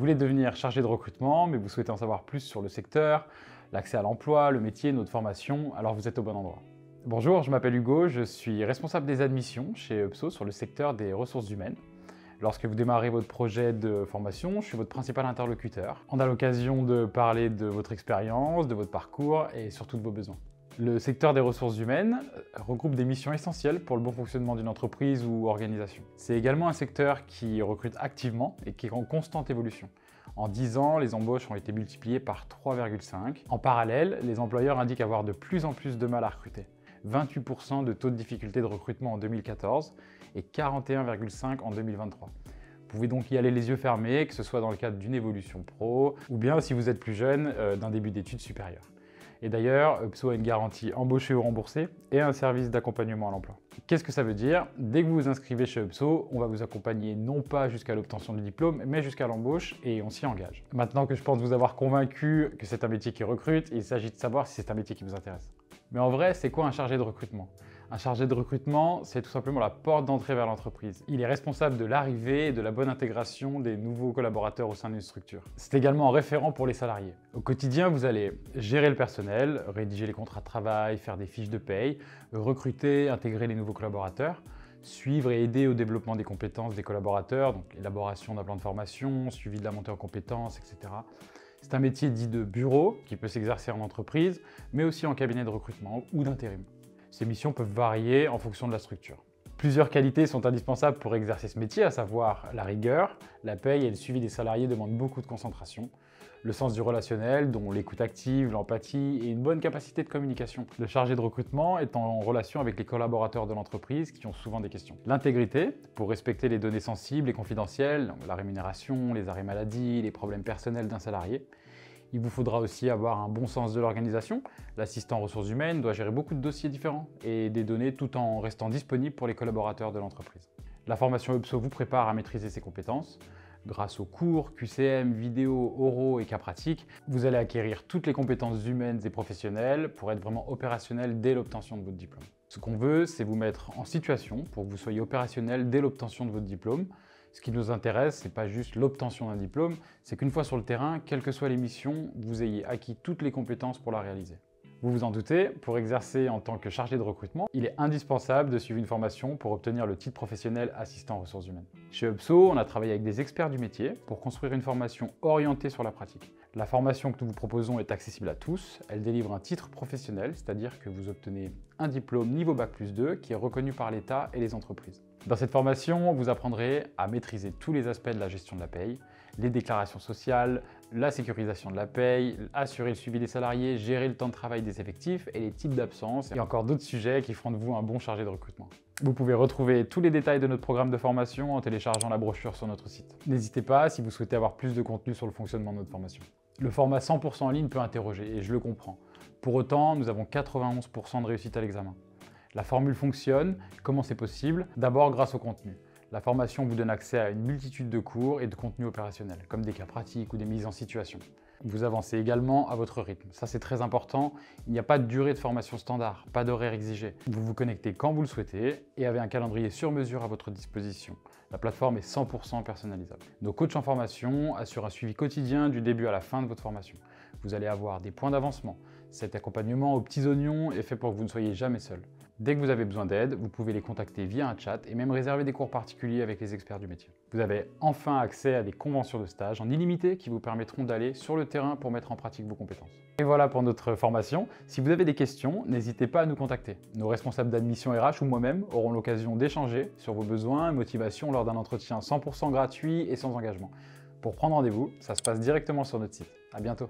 voulez devenir chargé de recrutement, mais vous souhaitez en savoir plus sur le secteur, l'accès à l'emploi, le métier, notre formation, alors vous êtes au bon endroit. Bonjour, je m'appelle Hugo, je suis responsable des admissions chez UPSO sur le secteur des ressources humaines. Lorsque vous démarrez votre projet de formation, je suis votre principal interlocuteur. On a l'occasion de parler de votre expérience, de votre parcours et surtout de vos besoins. Le secteur des ressources humaines regroupe des missions essentielles pour le bon fonctionnement d'une entreprise ou organisation. C'est également un secteur qui recrute activement et qui est en constante évolution. En 10 ans, les embauches ont été multipliées par 3,5. En parallèle, les employeurs indiquent avoir de plus en plus de mal à recruter. 28% de taux de difficulté de recrutement en 2014 et 41,5% en 2023. Vous pouvez donc y aller les yeux fermés, que ce soit dans le cadre d'une évolution pro ou bien, si vous êtes plus jeune, d'un début d'études supérieures. Et d'ailleurs, UPSO a une garantie embauché ou remboursé et un service d'accompagnement à l'emploi. Qu'est-ce que ça veut dire? Dès que vous vous inscrivez chez UPSO, on va vous accompagner non pas jusqu'à l'obtention du diplôme, mais jusqu'à l'embauche et on s'y engage. Maintenant que je pense vous avoir convaincu que c'est un métier qui recrute, il s'agit de savoir si c'est un métier qui vous intéresse. Mais en vrai, c'est quoi un chargé de recrutement? Un chargé de recrutement, c'est tout simplement la porte d'entrée vers l'entreprise. Il est responsable de l'arrivée et de la bonne intégration des nouveaux collaborateurs au sein d'une structure. C'est également un référent pour les salariés. Au quotidien, vous allez gérer le personnel, rédiger les contrats de travail, faire des fiches de paye, recruter, intégrer les nouveaux collaborateurs, suivre et aider au développement des compétences des collaborateurs, donc élaboration d'un plan de formation, suivi de la montée en compétences, etc. C'est un métier dit de bureau qui peut s'exercer en entreprise, mais aussi en cabinet de recrutement ou d'intérim. Ces missions peuvent varier en fonction de la structure. Plusieurs qualités sont indispensables pour exercer ce métier, à savoir la rigueur, la paye et le suivi des salariés demandent beaucoup de concentration, le sens du relationnel, dont l'écoute active, l'empathie et une bonne capacité de communication. Le chargé de recrutement est en relation avec les collaborateurs de l'entreprise qui ont souvent des questions. L'intégrité, pour respecter les données sensibles et confidentielles, la rémunération, les arrêts maladie, les problèmes personnels d'un salarié. Il vous faudra aussi avoir un bon sens de l'organisation. L'assistant ressources humaines doit gérer beaucoup de dossiers différents et des données tout en restant disponible pour les collaborateurs de l'entreprise. La formation UPSO vous prépare à maîtriser ces compétences. Grâce aux cours, QCM, vidéos, oraux et cas pratiques, vous allez acquérir toutes les compétences humaines et professionnelles pour être vraiment opérationnel dès l'obtention de votre diplôme. Ce qu'on veut, c'est vous mettre en situation pour que vous soyez opérationnel dès l'obtention de votre diplôme. Ce qui nous intéresse, ce n'est pas juste l'obtention d'un diplôme, c'est qu'une fois sur le terrain, quelles que soient les missions, vous ayez acquis toutes les compétences pour la réaliser. Vous vous en doutez, pour exercer en tant que chargé de recrutement, il est indispensable de suivre une formation pour obtenir le titre professionnel assistant ressources humaines. Chez UPSO, on a travaillé avec des experts du métier pour construire une formation orientée sur la pratique. La formation que nous vous proposons est accessible à tous, elle délivre un titre professionnel, c'est-à-dire que vous obtenez un diplôme niveau Bac+2 qui est reconnu par l'État et les entreprises. Dans cette formation, vous apprendrez à maîtriser tous les aspects de la gestion de la paye, les déclarations sociales, la sécurisation de la paye, assurer le suivi des salariés, gérer le temps de travail des effectifs et les types d'absence, et encore d'autres sujets qui feront de vous un bon chargé de recrutement. Vous pouvez retrouver tous les détails de notre programme de formation en téléchargeant la brochure sur notre site. N'hésitez pas si vous souhaitez avoir plus de contenu sur le fonctionnement de notre formation. Le format 100% en ligne peut interroger, et je le comprends. Pour autant, nous avons 91% de réussite à l'examen. La formule fonctionne. Comment c'est possible? D'abord grâce au contenu. La formation vous donne accès à une multitude de cours et de contenus opérationnels, comme des cas pratiques ou des mises en situation. Vous avancez également à votre rythme. Ça, c'est très important. Il n'y a pas de durée de formation standard, pas d'horaire exigé. Vous vous connectez quand vous le souhaitez et avez un calendrier sur mesure à votre disposition. La plateforme est 100% personnalisable. Nos coachs en formation assurent un suivi quotidien du début à la fin de votre formation. Vous allez avoir des points d'avancement. Cet accompagnement aux petits oignons est fait pour que vous ne soyez jamais seul. Dès que vous avez besoin d'aide, vous pouvez les contacter via un chat et même réserver des cours particuliers avec les experts du métier. Vous avez enfin accès à des conventions de stage en illimité qui vous permettront d'aller sur le terrain pour mettre en pratique vos compétences. Et voilà pour notre formation. Si vous avez des questions, n'hésitez pas à nous contacter. Nos responsables d'admission RH ou moi-même auront l'occasion d'échanger sur vos besoins et motivations lors d'un entretien 100% gratuit et sans engagement. Pour prendre rendez-vous, ça se passe directement sur notre site. À bientôt.